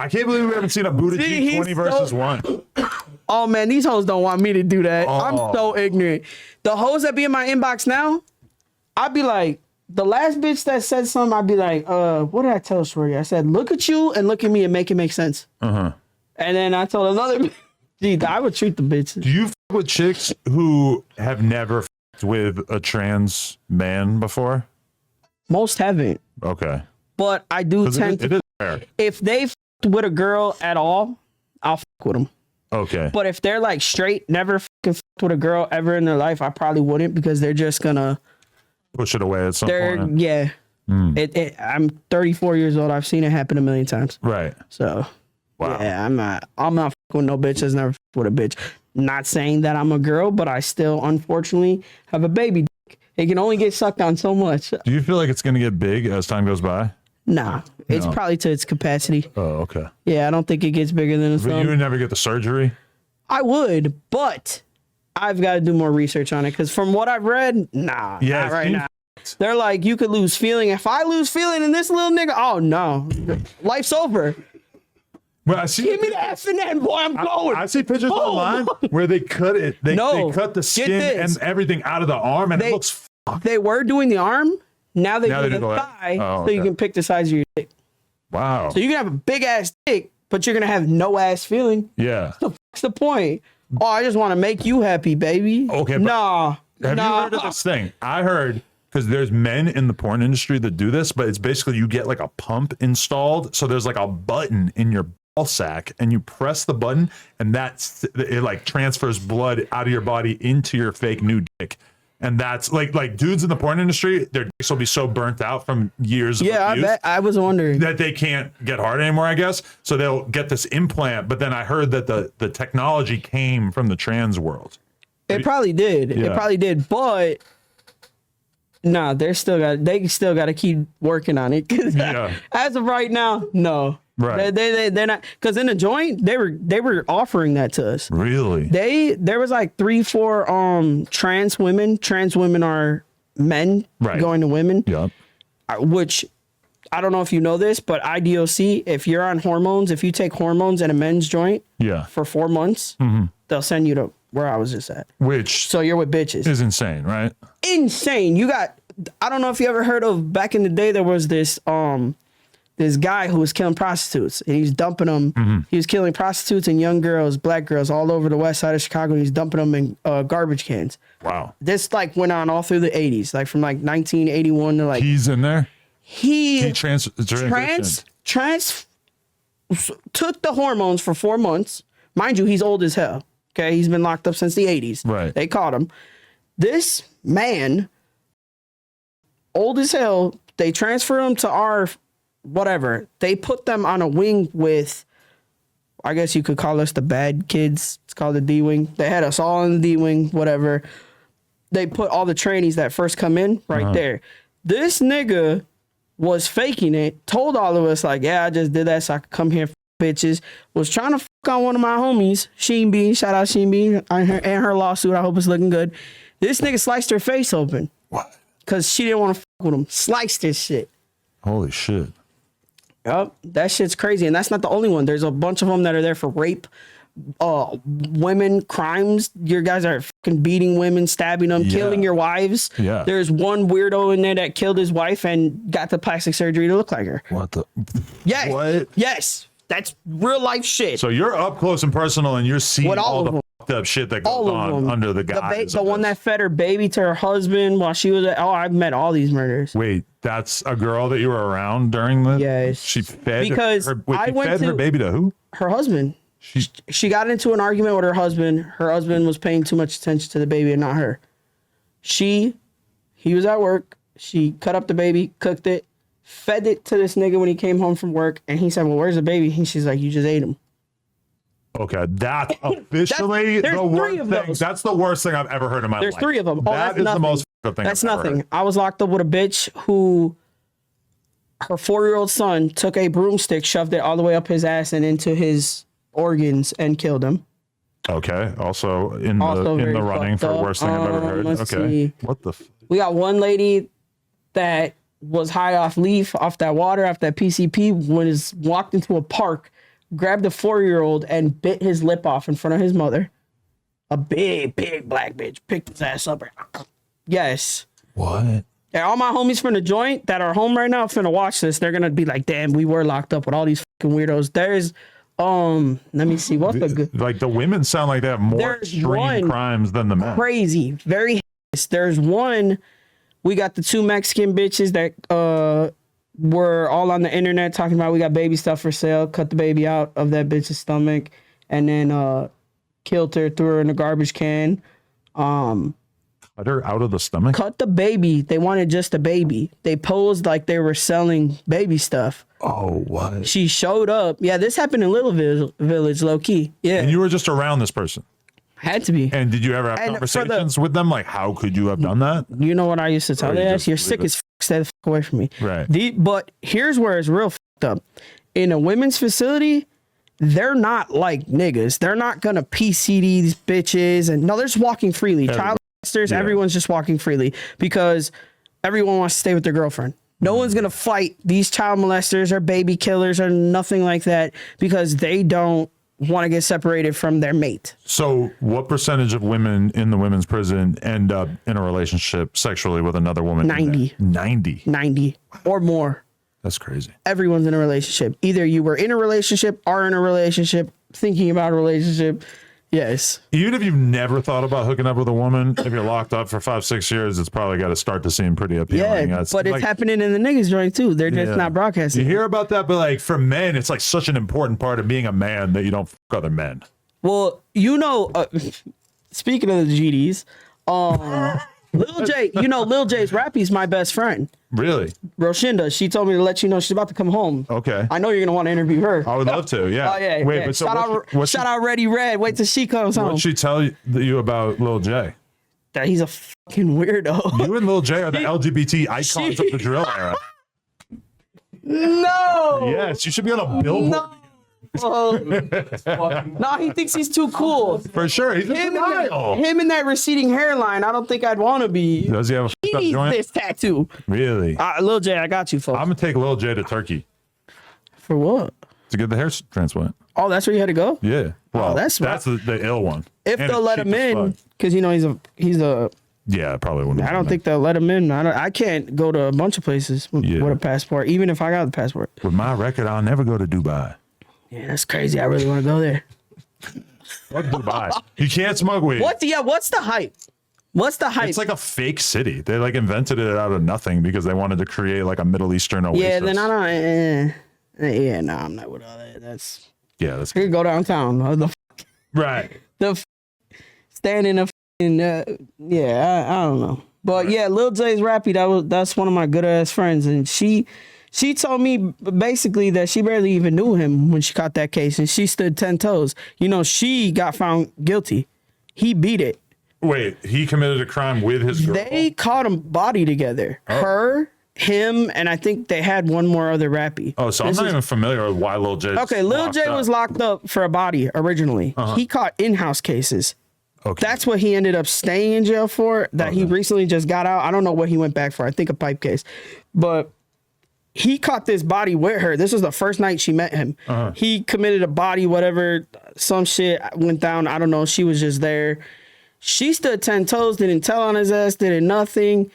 I can't believe we haven't seen a Buddah G20 versus 1. Oh, man, these hoes don't want me to do that. Oh. I'm so ignorant. The hoes that be in my inbox now, I'd be like, the last bitch that said something, I'd be like, what did I tell Shorty? I said, look at you and look at me and make it make sense. And then I told another, gee, I would treat the bitches. Do you f with chicks who have never f with a trans man before? Most haven't. Okay. But I do tend it is fair. If they f with a girl at all, I'll f with them. Okay. But if they're like straight, never f with a girl ever in their life, I probably wouldn't, because they're just gonna push it away at some point. Yeah. I'm 34 years old. I've seen it happen a million times. Right. So, yeah, I'm not f with no bitch that's never f with a bitch. Not saying that I'm a girl, but I still, unfortunately, have a baby dick. It can only get sucked on so much. Do you feel like it's going to get big as time goes by? Nah. It's probably to its capacity. Oh, okay. Yeah, I don't think it gets bigger than a thumb. But you would never get the surgery? I would, but I've got to do more research on it, because from what I've read, not right now. They're like, you could lose feeling. If I lose feeling in this little nigga, oh no, life's over. Well, I see. Give me the F and N, boy. I'm going. I see pictures online where they cut it. They cut the skin and everything out of the arm, and it looks fucked. They were doing the arm. Now they do the thigh, so you can pick the size of your dick. Wow. So you can have a big ass dick, but you're gonna have no ass feeling. Yeah. What's the point? Oh, I just want to make you happy, baby. Okay. Nah. Have you heard of this thing? I heard, because there's men in the porn industry that do this, but it's basically you get like a pump installed. So there's like a button in your ball sack, and you press the button, and it like transfers blood out of your body into your fake new dick. And that's like dudes in the porn industry, their dicks will be so burnt out from years of abuse. I bet. I was wondering that they can't get hard anymore, I guess. So they'll get this implant, but then I heard that the technology came from the trans world. It probably did. Yeah. It probably did, but nah, they still got to keep working on it. Yeah. As of right now, no. Right. They're not, because in the joint they were offering that to us. Really? There was like 3-4 trans women. Trans women are men going to women. Yeah. Which I don't know if you know this, but IDOC, if you're on hormones, if you take hormones in a men's joint for 4 months, they'll send you to where I was just at. So you're with bitches. Is insane, right? Insane. You got, I don't know if you ever heard of, back in the day there was this guy who was killing prostitutes, and he's dumping them. He was killing prostitutes and young girls, black girls, all over the west side of Chicago. And he's dumping them in garbage cans. Wow. This like went on all through the 80s, like from like 1981 to like. He's in there. He took the hormones for 4 months. Mind you, he's old as hell. Okay, he's been locked up since the 80s. Right. They caught him. This man, old as hell. They transfer him to our. Whatever. They put them on a wing with, I guess you could call us the bad kids. It's called the D wing. They had us all in the D wing, whatever. They put all the trainees that first come in right there. This nigga was faking it, told all of us like, yeah, I just did that so I could come here for bitches. Was trying to fuck on one of my homies, Sheen B. Shout out Sheen B. And her lawsuit. I hope it's looking good. This nigga sliced her face open. What? Because she didn't want to fuck with him. Sliced this shit. Holy shit. Yep, that shit's crazy, and that's not the only one. There's a bunch of them that are there for rape, women crimes. Your guys are fucking beating women, stabbing them, killing your wives. Yeah. There's one weirdo in there that killed his wife and got the plastic surgery to look like her. What the? Yes. What? Yes. That's real life shit. So you're up close and personal, and you're seeing all the fucked up shit that goes on under the guise. The one that fed her baby to her husband while she was I've met all these murders. Wait, that's a girl that you were around during the. Yes. She fed because her. Wait, she fed her baby to who? Her husband. She got into an argument with her husband. Her husband was paying too much attention to the baby and not her. He was at work. She cut up the baby, cooked it, fed it to this nigga when he came home from work, and he said, well, where's the baby? And she's like, you just ate him. Okay, that's officially the worst thing. That's the worst thing I've ever heard in my life. There's 3 of them. That is the most fucked up thing. That's nothing. I was locked up with a bitch who, her 4-year-old son took a broomstick, shoved it all the way up his ass and into his organs and killed him. Okay, also in the running for worst thing I've ever heard. Okay, what the? We got one lady that was high off leaf, off that water, off that PCP, when is walked into a park grabbed a 4-year-old and bit his lip off in front of his mother. A big black bitch picked his ass up. Yes. What? And all my homies from the joint that are home right now finna watch this. They're gonna be like, damn, we were locked up with all these fucking weirdos. There's let me see what's the good. Like the women sound like they have more extreme crimes than the men. Crazy, very. There's one. We got the 2 Mexican bitches that were all on the internet talking about we got baby stuff for sale. Cut the baby out of that bitch's stomach, and then killed her, threw her in a garbage can. Cut her out of the stomach? Cut the baby. They wanted just a baby. They posed like they were selling baby stuff. Oh, what? She showed up. Yeah, this happened in Little Village, low key. Yeah. And you were just around this person? Had to be. And did you ever have conversations with them? Like, how could you have done that? You know what I used to tell their ass? You're sick as f***, stay the f*** away from me. Right. But here's where it's real f***ed up. In a women's facility, they're not like niggas. They're not gonna PC these bitches. And no, they're just walking freely. Child molesters, everyone's just walking freely because everyone wants to stay with their girlfriend. No one's going to fight these child molesters or baby killers or nothing like that because they don't want to get separated from their mate. So what percentage of women in the women's prison end up in a relationship sexually with another woman? 90. 90 or more. That's crazy. Everyone's in a relationship. Either you were in a relationship, are in a relationship, thinking about a relationship. Yes. Even if you've never thought about hooking up with a woman, if you're locked up for 5-6 years, it's probably got to start to seem pretty appealing. Yeah, but it's happening in the niggas joint too. They're just not broadcasting. You hear about that, but like for men, it's like such an important part of being a man that you don't fuck other men. Well, you know, speaking of the GDs, Lil Jay, you know, Lil Jay's Rappy's my best friend. Really? Roshinda, she told me to let you know she's about to come home. Okay. I know you're gonna want to interview her. I would love to. Yeah. Oh yeah. Wait, yeah. but so shout out Ready Red. Wait till she comes home. What'd she tell you about Lil Jay? That he's a fucking weirdo. You and Lil Jay are the LGBT icons of the drill era. No. Yes, you should be on a billboard. No. No, he thinks he's too cool. For sure. He's him in that receding hairline. I don't think I'd want to be. Does he have a he needs joint? This tattoo. Really? Lil Jay, I got you, folks. I'm going to take Lil Jay to Turkey. For what? To get the hair transplant. Oh, that's where you had to go? Yeah. Well, that's the ill one. If they'll let him in, because, you know, he's a... Yeah, probably wouldn't. I don't think they'll let him in. I can't go to a bunch of places with a passport, even if I got the passport. With my record, I'll never go to Dubai. Yeah, that's crazy. I really want to go there. Fuck Dubai. You can't smoke weed. What's the hype? What's the hype? It's like a fake city. They like invented it out of nothing because they wanted to create like a Middle Eastern oasis. Yeah, then I don't. No, I'm not with all that. That's I could go downtown. Right. Stand in a I don't know. But yeah, Lil Jay's Rappy, that's one of my good ass friends, and she told me basically that she barely even knew him when she caught that case, and she stood 10 toes. You know, she got found guilty. He beat it. Wait, he committed a crime with his girl? They caught him body together. Oh. Her, him, and I think they had one more other Rappy. Oh, so I'm not even familiar with why Lil Jay. Okay, Lil Jay was locked up for a body originally. He caught in-house cases. Okay. That's what he ended up staying in jail for, that he recently just got out. I don't know what he went back for. I think a pipe case. But he caught this body with her. This was the first night she met him. He committed a body, whatever, some shit went down. I don't know. She was just there. She stood 10 toes, didn't tell on his ass, did nothing.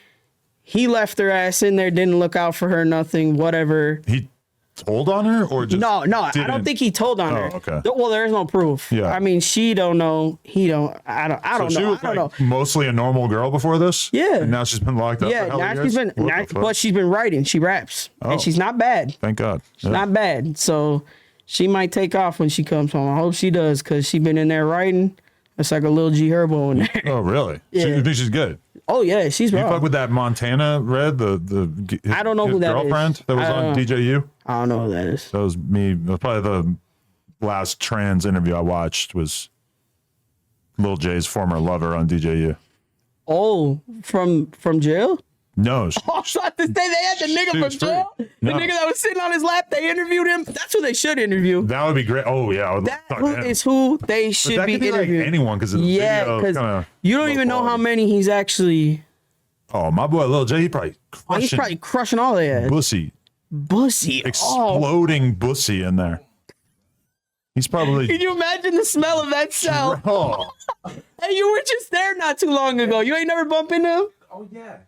He left her ass in there, didn't look out for her, nothing, whatever. He told on her or just No, I don't think he told on her. Okay. Well, there is no proof. Yeah. I mean, she don't know. He don't. I don't know. She was mostly a normal girl before this? Yeah. And now she's been locked up for now she's been, but she's been writing. She raps. And she's not bad. Thank God. She's not bad. So she might take off when she comes home. I hope she does, because she's been in there writing. It's like a little G Herbo in there. Oh, really? Yeah. You think she's good? Oh, yeah, she's You raw. fuck with that Montana Red, I don't know who that girlfriend is. that was on DJU? I don't know who that is. That was me. That was probably the last trans interview I watched was Lil Jay's former lover on DJU. Oh, from jail? No. I was about to say they had the nigga from jail. The nigga that was sitting on his lap, they interviewed him. That's who they should interview. That would be great. Oh, yeah. Is who they should be interviewing. Like anyone, because because you don't even know how many he's actually. Oh, my boy Lil Jay, he's probably crushing all their ass. Bussy. Bussy. Exploding bussy in there. He's probably. Can you imagine the smell of that cell? Oh. Hey, you were just there not too long ago. You ain't never bumped into him? Oh, yeah.